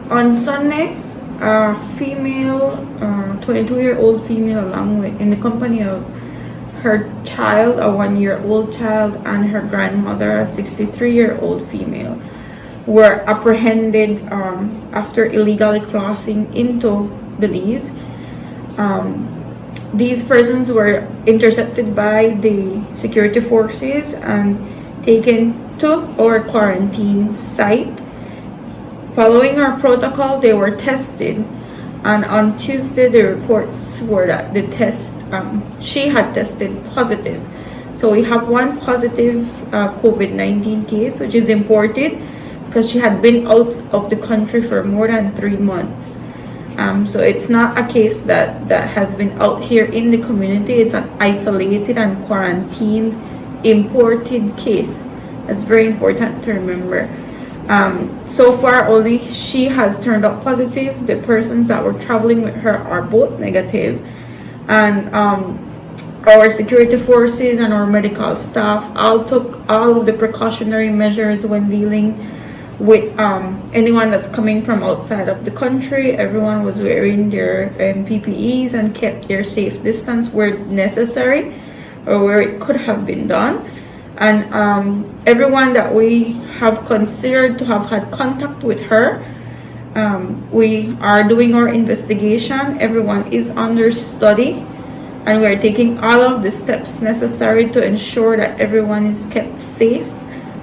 On Sunday, a female, 22-year-old female, along with in the company of her child, a 1-year-old child, and her grandmother, a 63-year-old female, were apprehended after illegally crossing into Belize. These persons were intercepted by the security forces and taken to our quarantine site. Following our protocol, they were tested, and on Tuesday, the reports were that the test she had tested positive. So we have one positive COVID-19 case, which is imported because she had been out of the country for more than 3 months. So it's not a case that has been out here in the community. It's an isolated and quarantined imported case. That's very important to remember. So far, only she has turned up positive. The persons that were traveling with her are both negative. And our security forces and our medical staff all took all of the precautionary measures when dealing with anyone that's coming from outside of the country. Everyone was wearing their PPEs and kept their safe distance where necessary or where it could have been done. And everyone that we have considered to have had contact with her, we are doing our investigation. Everyone is under study, and we're taking all of the steps necessary to ensure that everyone is kept safe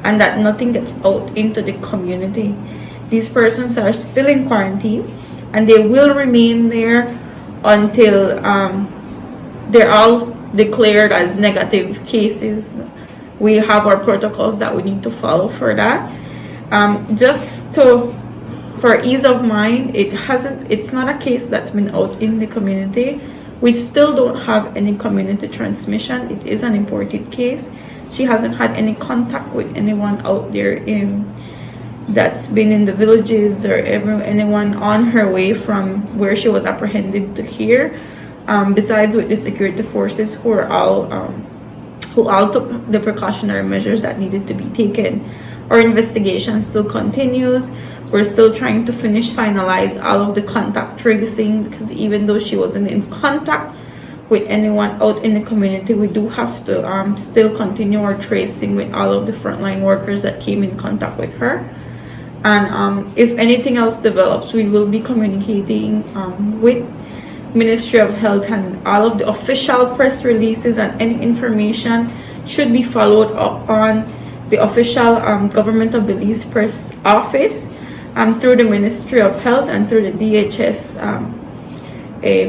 and that nothing gets out into the community. These persons are still in quarantine, and they will remain there until they're all declared as negative cases. We have our protocols that we need to follow for that. For ease of mind, it's not a case that's been out in the community. We still don't have any community transmission. It is an imported case. She hasn't had any contact with anyone out there that's been in the villages or anyone on her way from where she was apprehended to here, besides with the security forces who all took the precautionary measures that needed to be taken. Our investigation still continues. We're still trying to finalize all of the contact tracing, because even though she wasn't in contact with anyone out in the community, we do have to still continue our tracing with all of the frontline workers that came in contact with her. And if anything else develops, we will be communicating with Ministry of Health, and all of the official press releases and any information should be followed up on the official Government of Belize press office, through the Ministry of Health and through the DHS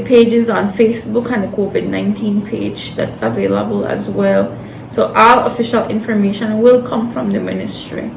pages on Facebook, and the COVID-19 page that's available as well. So all official information will come from the ministry.